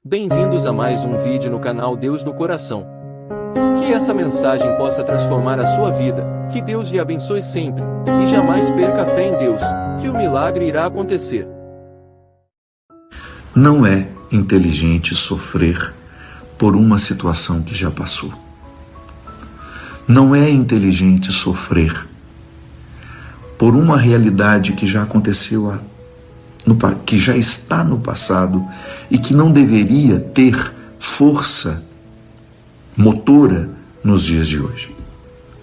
Bem-vindos a mais um vídeo no canal Deus no Coração. Que essa mensagem possa transformar a sua vida, que Deus lhe abençoe sempre, e jamais perca a fé em Deus, que o milagre irá acontecer. Não é inteligente sofrer por uma situação que já passou. Não é inteligente sofrer por uma realidade que já aconteceu, que já está no passado e que não deveria ter força motora nos dias de hoje.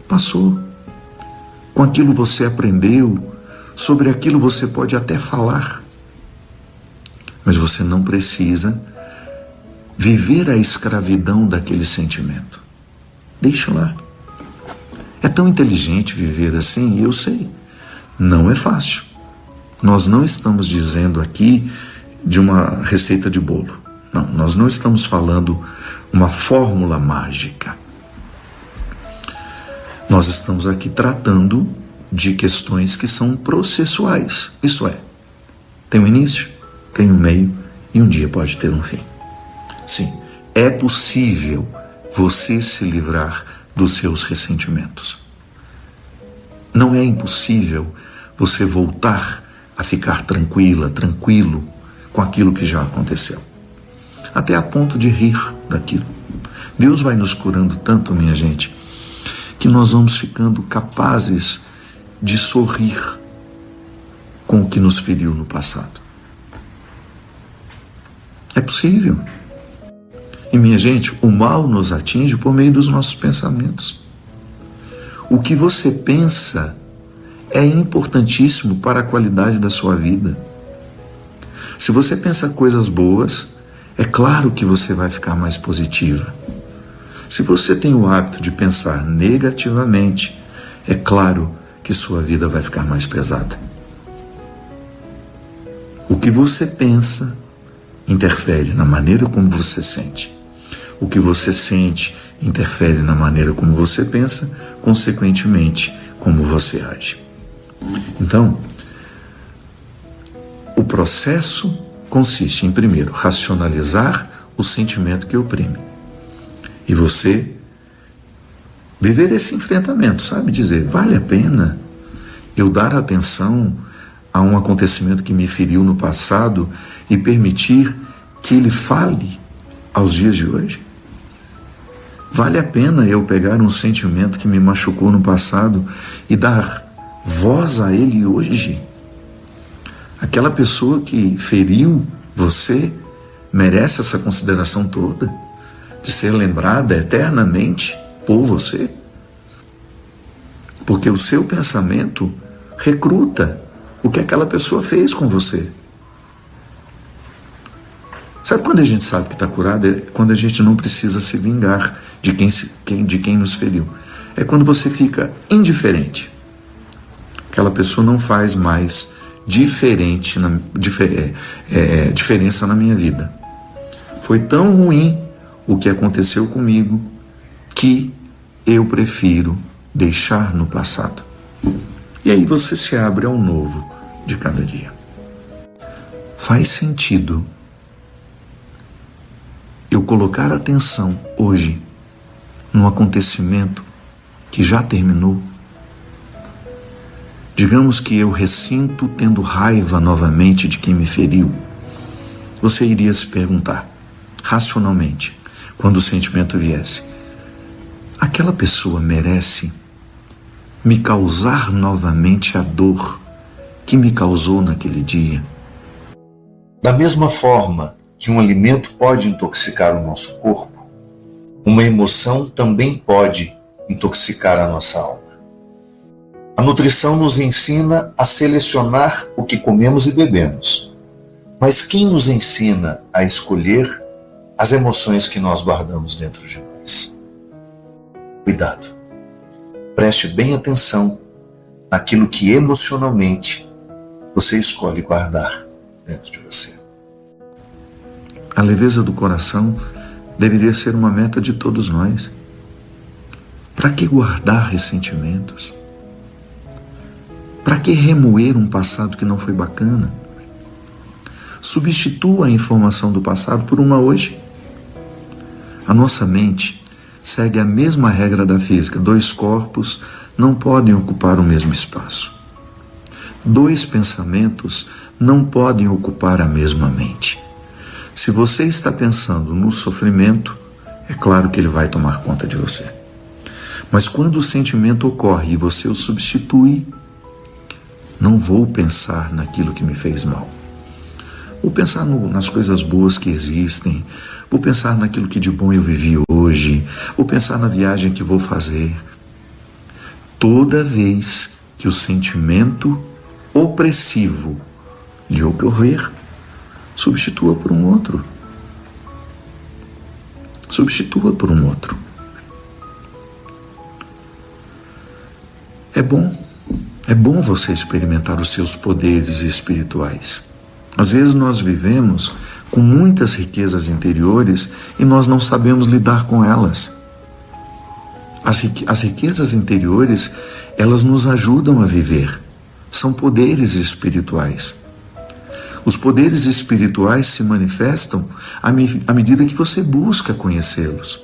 Passou. Com aquilo você aprendeu, sobre aquilo você pode até falar, mas você não precisa viver a escravidão daquele sentimento. Deixa lá. É tão inteligente viver assim, eu sei. Não é fácil. Nós não estamos dizendo aqui de uma receita de bolo. Não, nós não estamos falando uma fórmula mágica. Nós estamos aqui tratando de questões que são processuais. Isto é, tem um início, tem um meio e um dia pode ter um fim. Sim, é possível você se livrar dos seus ressentimentos. Não é impossível você voltar a ficar tranquilo com aquilo que já aconteceu. Até a ponto de rir daquilo. Deus vai nos curando tanto, minha gente, que nós vamos ficando capazes de sorrir com o que nos feriu no passado. É possível. E, minha gente, o mal nos atinge por meio dos nossos pensamentos. O que você pensa é importantíssimo para a qualidade da sua vida. Se você pensa coisas boas, é claro que você vai ficar mais positiva. Se você tem o hábito de pensar negativamente, é claro que sua vida vai ficar mais pesada. O que você pensa interfere na maneira como você sente. O que você sente interfere na maneira como você pensa, consequentemente, como você age. Então, o processo consiste em, primeiro, racionalizar o sentimento que oprime. E você viver esse enfrentamento, sabe? Dizer, vale a pena eu dar atenção a um acontecimento que me feriu no passado e permitir que ele fale aos dias de hoje? Vale a pena eu pegar um sentimento que me machucou no passado e dar voz a ele hoje? Aquela pessoa que feriu você merece essa consideração toda, de ser lembrada eternamente por você? Porque o seu pensamento recruta o que aquela pessoa fez com você. Sabe quando a gente sabe que está curado? É quando a gente não precisa se vingar de quem nos feriu. É quando você fica indiferente. Aquela pessoa não faz mais diferença na minha vida. Foi tão ruim o que aconteceu comigo que eu prefiro deixar no passado. E aí você se abre ao novo de cada dia. Faz sentido eu colocar atenção hoje num acontecimento que já terminou? Digamos que eu ressinto tendo raiva novamente de quem me feriu. Você iria se perguntar, racionalmente, quando o sentimento viesse, aquela pessoa merece me causar novamente a dor que me causou naquele dia? Da mesma forma que um alimento pode intoxicar o nosso corpo, uma emoção também pode intoxicar a nossa alma. A nutrição nos ensina a selecionar o que comemos e bebemos. Mas quem nos ensina a escolher as emoções que nós guardamos dentro de nós? Cuidado. Preste bem atenção naquilo que emocionalmente você escolhe guardar dentro de você. A leveza do coração deveria ser uma meta de todos nós. Para que guardar ressentimentos? Para que remoer um passado que não foi bacana? Substitua a informação do passado por uma hoje. A nossa mente segue a mesma regra da física. 2 corpos não podem ocupar o mesmo espaço. 2 pensamentos não podem ocupar a mesma mente. Se você está pensando no sofrimento, é claro que ele vai tomar conta de você. Mas quando o sentimento ocorre e você o substitui, não vou pensar naquilo que me fez mal. Vou pensar nas coisas boas que existem. Vou pensar naquilo que de bom eu vivi hoje. Vou pensar na viagem que vou fazer. Toda vez que o sentimento opressivo lhe ocorrer, substitua por um outro. Substitua por um outro. É bom você experimentar os seus poderes espirituais. Às vezes nós vivemos com muitas riquezas interiores e nós não sabemos lidar com elas. As riquezas interiores, elas nos ajudam a viver. São poderes espirituais. Os poderes espirituais se manifestam à medida que você busca conhecê-los.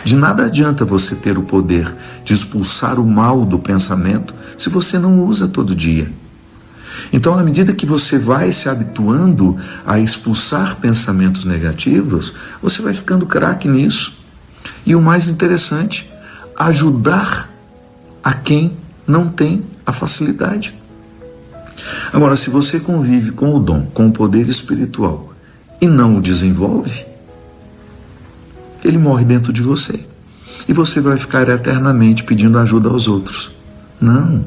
De nada adianta você ter o poder de expulsar o mal do pensamento se você não usa todo dia. Então, à medida que você vai se habituando a expulsar pensamentos negativos, você vai ficando craque nisso. E o mais interessante, ajudar a quem não tem a facilidade. Agora, se você convive com o dom, com o poder espiritual e não o desenvolve, ele morre dentro de você. E você vai ficar eternamente pedindo ajuda aos outros. Não.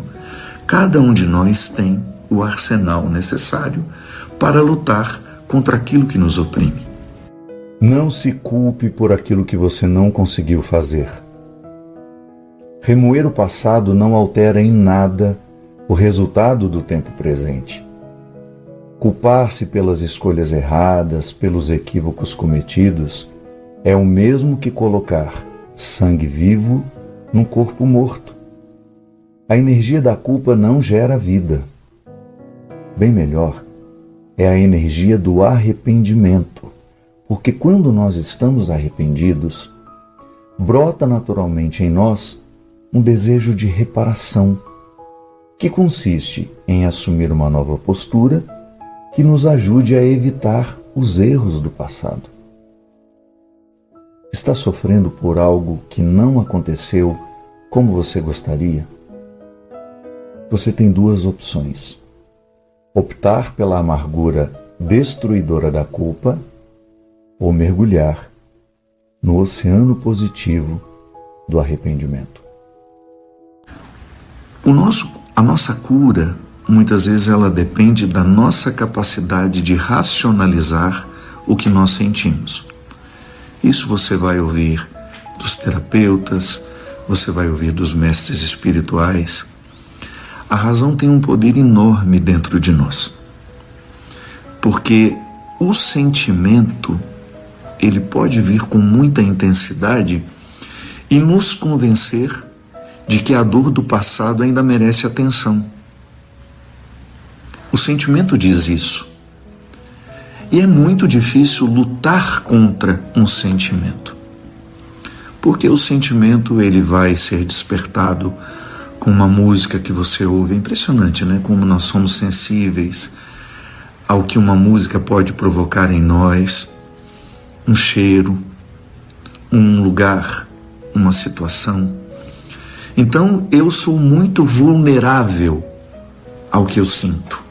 Cada um de nós tem o arsenal necessário para lutar contra aquilo que nos oprime. Não se culpe por aquilo que você não conseguiu fazer. Remoer o passado não altera em nada o resultado do tempo presente. Culpar-se pelas escolhas erradas, pelos equívocos cometidos, é o mesmo que colocar sangue vivo num corpo morto. A energia da culpa não gera vida. Bem melhor é a energia do arrependimento, porque quando nós estamos arrependidos, brota naturalmente em nós um desejo de reparação, que consiste em assumir uma nova postura que nos ajude a evitar os erros do passado. Está sofrendo por algo que não aconteceu como você gostaria? Você tem 2 opções: optar pela amargura destruidora da culpa ou mergulhar no oceano positivo do arrependimento. A nossa cura, muitas vezes, ela depende da nossa capacidade de racionalizar o que nós sentimos. Isso você vai ouvir dos terapeutas, você vai ouvir dos mestres espirituais. A razão tem um poder enorme dentro de nós. Porque o sentimento, ele pode vir com muita intensidade e nos convencer de que a dor do passado ainda merece atenção. O sentimento diz isso. E é muito difícil lutar contra um sentimento. Porque o sentimento, ele vai ser despertado com uma música que você ouve. É impressionante, né? Como nós somos sensíveis ao que uma música pode provocar em nós. Um cheiro, um lugar, uma situação. Então, eu sou muito vulnerável ao que eu sinto.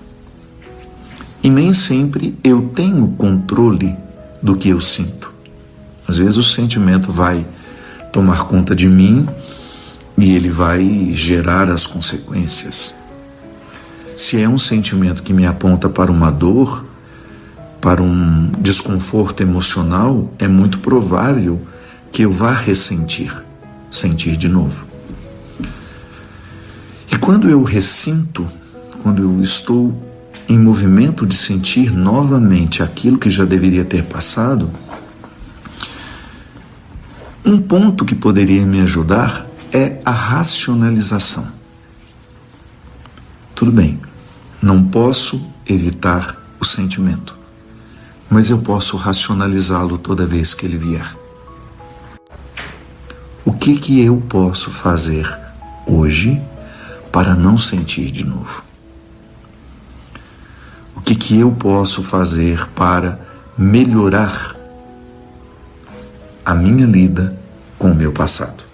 E nem sempre eu tenho controle do que eu sinto. Às vezes o sentimento vai tomar conta de mim e ele vai gerar as consequências. Se é um sentimento que me aponta para uma dor, para um desconforto emocional, é muito provável que eu vá sentir de novo. E quando eu ressinto, quando eu estou em movimento de sentir novamente aquilo que já deveria ter passado, um ponto que poderia me ajudar é a racionalização. Tudo bem, não posso evitar o sentimento, mas eu posso racionalizá-lo toda vez que ele vier. O que eu posso fazer hoje para não sentir de novo? O que eu posso fazer para melhorar a minha lida com o meu passado?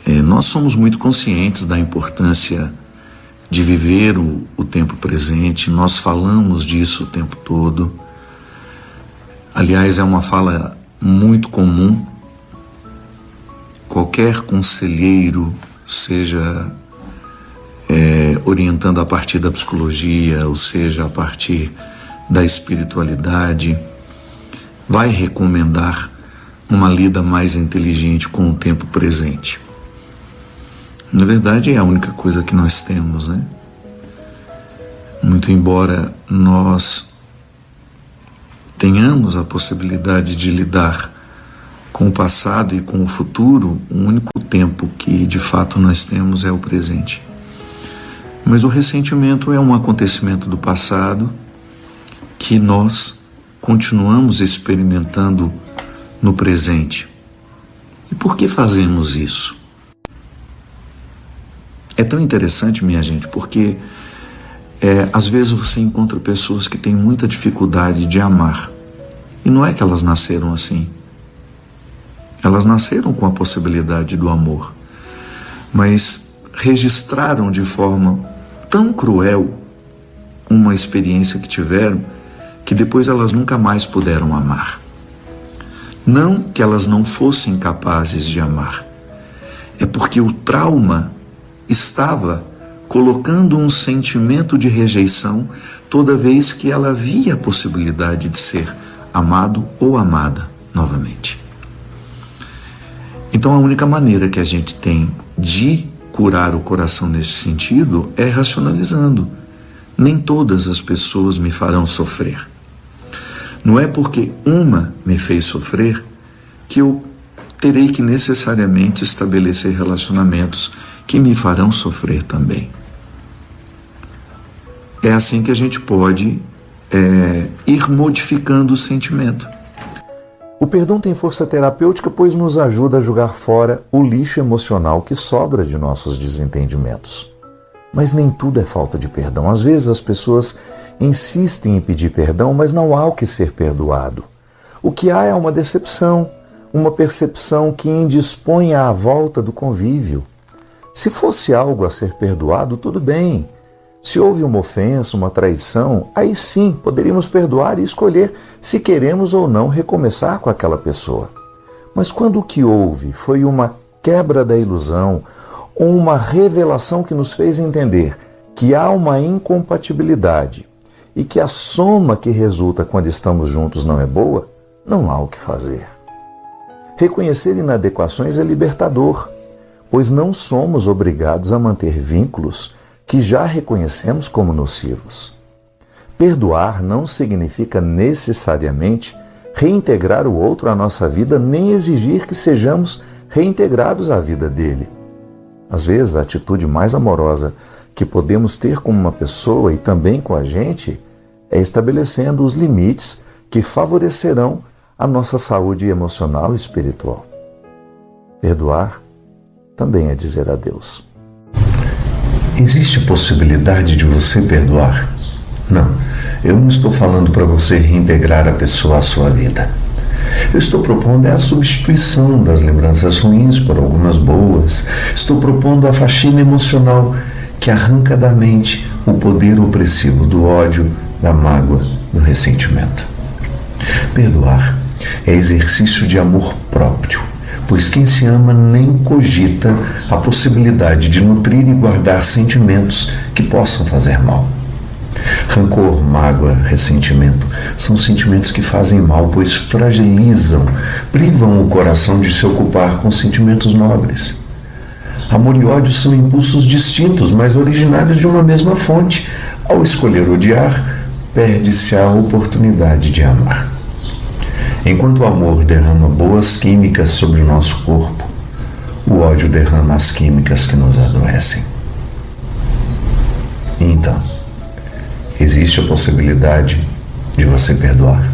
Nós somos muito conscientes da importância de viver o tempo presente, nós falamos disso o tempo todo. Aliás, é uma fala muito comum. Qualquer conselheiro, seja orientando a partir da psicologia, ou seja, a partir da espiritualidade, vai recomendar uma lida mais inteligente com o tempo presente. Na verdade, é a única coisa que nós temos, né? Muito embora nós tenhamos a possibilidade de lidar com o passado e com o futuro, o único tempo que de fato nós temos é o presente. Mas o ressentimento é um acontecimento do passado que nós continuamos experimentando no presente. E por que fazemos isso? É tão interessante, minha gente, porque às vezes você encontra pessoas que têm muita dificuldade de amar. E não é que elas nasceram assim. Elas nasceram com a possibilidade do amor, mas registraram de forma tão cruel uma experiência que tiveram que depois elas nunca mais puderam amar. Não que elas não fossem capazes de amar, é porque o trauma estava colocando um sentimento de rejeição toda vez que ela via a possibilidade de ser amado ou amada novamente. Então a única maneira que a gente tem de curar o coração nesse sentido é racionalizando. Nem todas as pessoas me farão sofrer. Não é porque uma me fez sofrer que eu terei que necessariamente estabelecer relacionamentos que me farão sofrer também. É assim que a gente pode ir modificando o sentimento. O perdão tem força terapêutica, pois nos ajuda a jogar fora o lixo emocional que sobra de nossos desentendimentos. Mas nem tudo é falta de perdão. Às vezes as pessoas insistem em pedir perdão, mas não há o que ser perdoado. O que há é uma decepção, uma percepção que indispõe à volta do convívio. Se fosse algo a ser perdoado, tudo bem. Se houve uma ofensa, uma traição, aí sim poderíamos perdoar e escolher se queremos ou não recomeçar com aquela pessoa. Mas quando o que houve foi uma quebra da ilusão ou uma revelação que nos fez entender que há uma incompatibilidade e que a soma que resulta quando estamos juntos não é boa, não há o que fazer. Reconhecer inadequações é libertador, pois não somos obrigados a manter vínculos que já reconhecemos como nocivos. Perdoar não significa necessariamente reintegrar o outro à nossa vida, nem exigir que sejamos reintegrados à vida dele. Às vezes, a atitude mais amorosa que podemos ter com uma pessoa e também com a gente é estabelecendo os limites que favorecerão a nossa saúde emocional e espiritual. Perdoar também é dizer adeus. Existe possibilidade de você perdoar? Não, eu não estou falando para você reintegrar a pessoa à sua vida. Eu estou propondo a substituição das lembranças ruins por algumas boas. Estou propondo a faxina emocional que arranca da mente o poder opressivo do ódio, da mágoa, do ressentimento. Perdoar é exercício de amor próprio, pois quem se ama nem cogita a possibilidade de nutrir e guardar sentimentos que possam fazer mal. Rancor, mágoa, ressentimento são sentimentos que fazem mal, pois fragilizam, privam o coração de se ocupar com sentimentos nobres. Amor e ódio são impulsos distintos, mas originários de uma mesma fonte. Ao escolher odiar, perde-se a oportunidade de amar. Enquanto o amor derrama boas químicas sobre o nosso corpo, o ódio derrama as químicas que nos adoecem. Então, existe a possibilidade de você perdoar.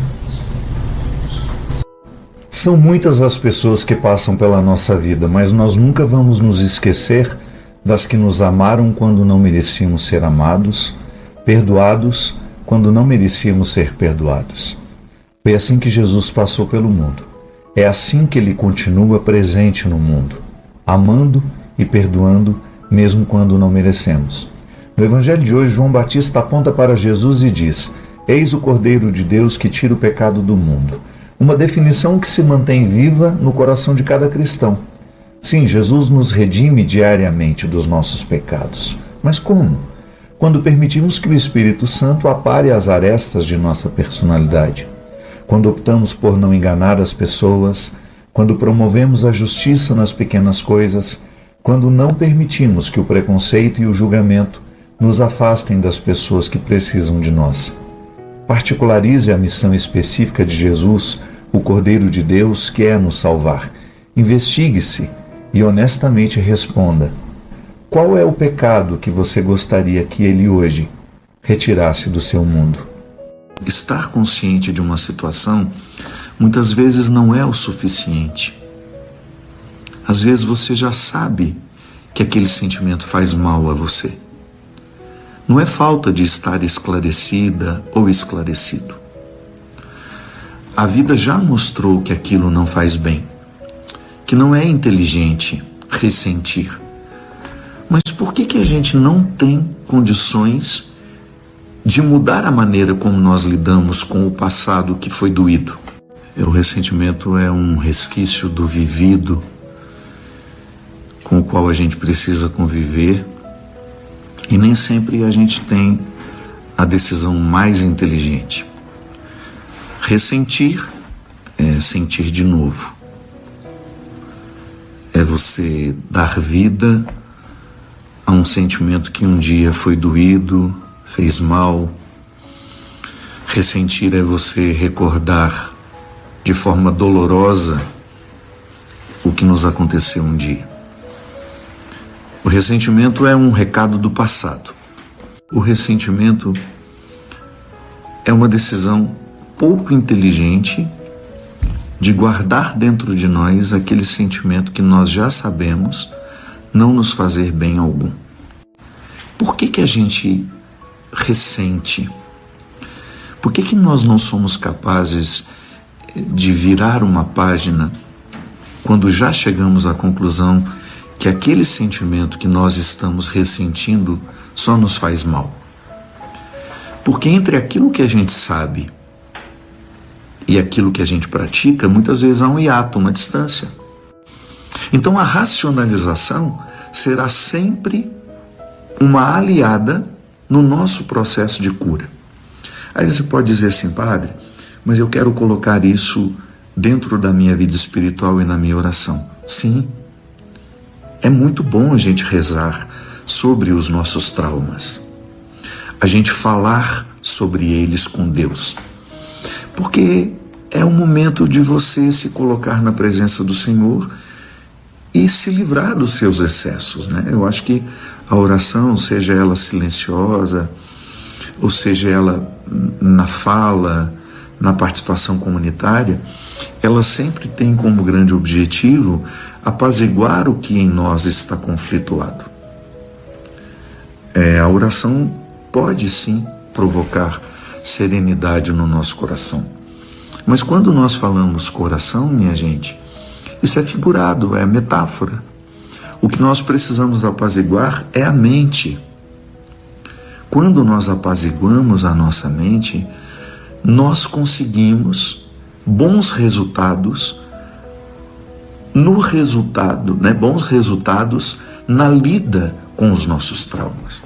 São muitas as pessoas que passam pela nossa vida, mas nós nunca vamos nos esquecer das que nos amaram quando não merecíamos ser amados, perdoados quando não merecíamos ser perdoados. Foi assim que Jesus passou pelo mundo. É assim que ele continua presente no mundo, amando e perdoando mesmo quando não merecemos. No Evangelho de hoje, João Batista aponta para Jesus e diz: Eis o Cordeiro de Deus que tira o pecado do mundo. Uma definição que se mantém viva no coração de cada cristão. Sim, Jesus nos redime diariamente dos nossos pecados. Mas como? Quando permitimos que o Espírito Santo apare as arestas de nossa personalidade. Quando optamos por não enganar as pessoas, quando promovemos a justiça nas pequenas coisas, quando não permitimos que o preconceito e o julgamento nos afastem das pessoas que precisam de nós. Particularize a missão específica de Jesus, o Cordeiro de Deus que é nos salvar. Investigue-se e honestamente responda: qual é o pecado que você gostaria que ele hoje retirasse do seu mundo? Estar consciente de uma situação muitas vezes não é o suficiente. Às vezes você já sabe que aquele sentimento faz mal a você. Não é falta de estar esclarecida ou esclarecido. A vida já mostrou que aquilo não faz bem, que não é inteligente ressentir. Mas por que a gente não tem condições de mudar a maneira como nós lidamos com o passado que foi doído? O ressentimento é um resquício do vivido com o qual a gente precisa conviver, e nem sempre a gente tem a decisão mais inteligente. Ressentir é sentir de novo. É você dar vida a um sentimento que um dia foi doído, fez mal. Ressentir é você recordar de forma dolorosa o que nos aconteceu um dia. O ressentimento é um recado do passado. O ressentimento é uma decisão pouco inteligente de guardar dentro de nós aquele sentimento que nós já sabemos não nos fazer bem algum. Por que a gente ressente? Por que nós não somos capazes de virar uma página quando já chegamos à conclusão que aquele sentimento que nós estamos ressentindo só nos faz mal? Porque entre aquilo que a gente sabe e aquilo que a gente pratica, muitas vezes há um hiato, uma distância. Então a racionalização será sempre uma aliada no nosso processo de cura. Aí você pode dizer assim: padre, mas eu quero colocar isso dentro da minha vida espiritual e na minha oração. Sim, é muito bom a gente rezar sobre os nossos traumas, a gente falar sobre eles com Deus, porque é o momento de você se colocar na presença do Senhor e se livrar dos seus excessos, né? Eu acho que a oração, seja ela silenciosa, ou seja ela na fala, na participação comunitária, ela sempre tem como grande objetivo apaziguar o que em nós está conflituado. A oração pode sim provocar serenidade no nosso coração. Mas quando nós falamos coração, minha gente, isso é figurado, é metáfora. O que nós precisamos apaziguar é a mente. Quando nós apaziguamos a nossa mente, nós conseguimos bons resultados no resultado, né? Bons resultados na lida com os nossos traumas.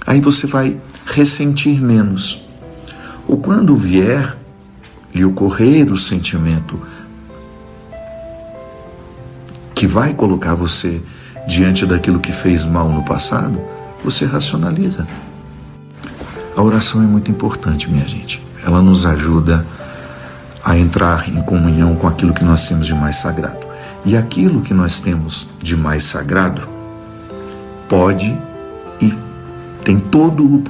Aí você vai ressentir menos. Ou quando vier lhe ocorrer o sentimento que vai colocar você diante daquilo que fez mal no passado, você racionaliza. A oração é muito importante, minha gente. Ela nos ajuda a entrar em comunhão com aquilo que nós temos de mais sagrado. E aquilo que nós temos de mais sagrado pode e tem todo o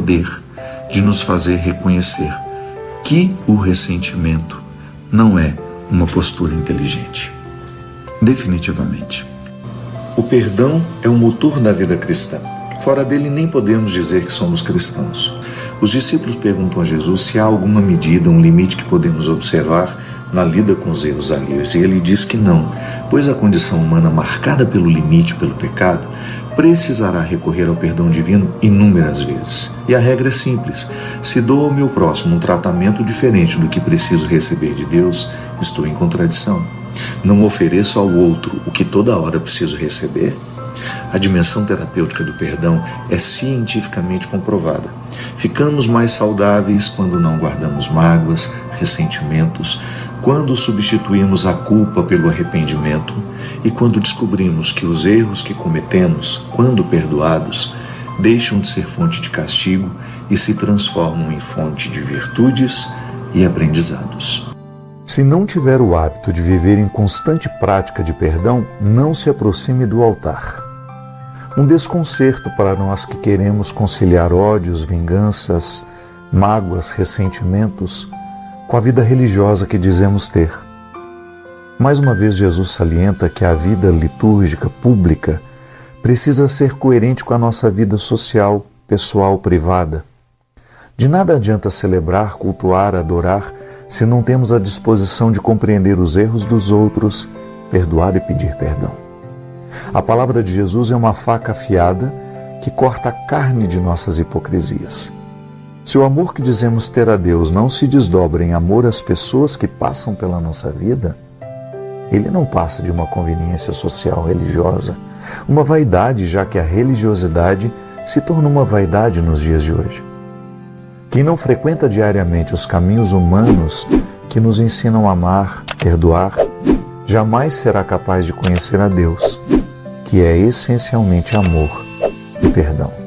Poder de nos fazer reconhecer que o ressentimento não é uma postura inteligente. Definitivamente. O perdão é o motor da vida cristã. Fora dele nem podemos dizer que somos cristãos. Os discípulos perguntam a Jesus se há alguma medida, um limite que podemos observar na lida com os erros alheios. E ele diz que não, pois a condição humana marcada pelo limite, pelo pecado, precisará recorrer ao perdão divino inúmeras vezes. E a regra é simples: se dou ao meu próximo um tratamento diferente do que preciso receber de Deus, estou em contradição. Não ofereço ao outro o que toda hora preciso receber? A dimensão terapêutica do perdão é cientificamente comprovada. Ficamos mais saudáveis quando não guardamos mágoas, ressentimentos, quando substituímos a culpa pelo arrependimento e quando descobrimos que os erros que cometemos, quando perdoados, deixam de ser fonte de castigo e se transformam em fonte de virtudes e aprendizados. Se não tiver o hábito de viver em constante prática de perdão, não se aproxime do altar. Um desconcerto para nós que queremos conciliar ódios, vinganças, mágoas, ressentimentos com a vida religiosa que dizemos ter. Mais uma vez, Jesus salienta que a vida litúrgica pública precisa ser coerente com a nossa vida social, pessoal, privada. De nada adianta celebrar, cultuar, adorar, se não temos a disposição de compreender os erros dos outros, perdoar e pedir perdão. A palavra de Jesus é uma faca afiada que corta a carne de nossas hipocrisias. Se o amor que dizemos ter a Deus não se desdobra em amor às pessoas que passam pela nossa vida, ele não passa de uma conveniência social religiosa, uma vaidade, já que a religiosidade se tornou uma vaidade nos dias de hoje. Quem não frequenta diariamente os caminhos humanos que nos ensinam a amar, perdoar, jamais será capaz de conhecer a Deus, que é essencialmente amor e perdão.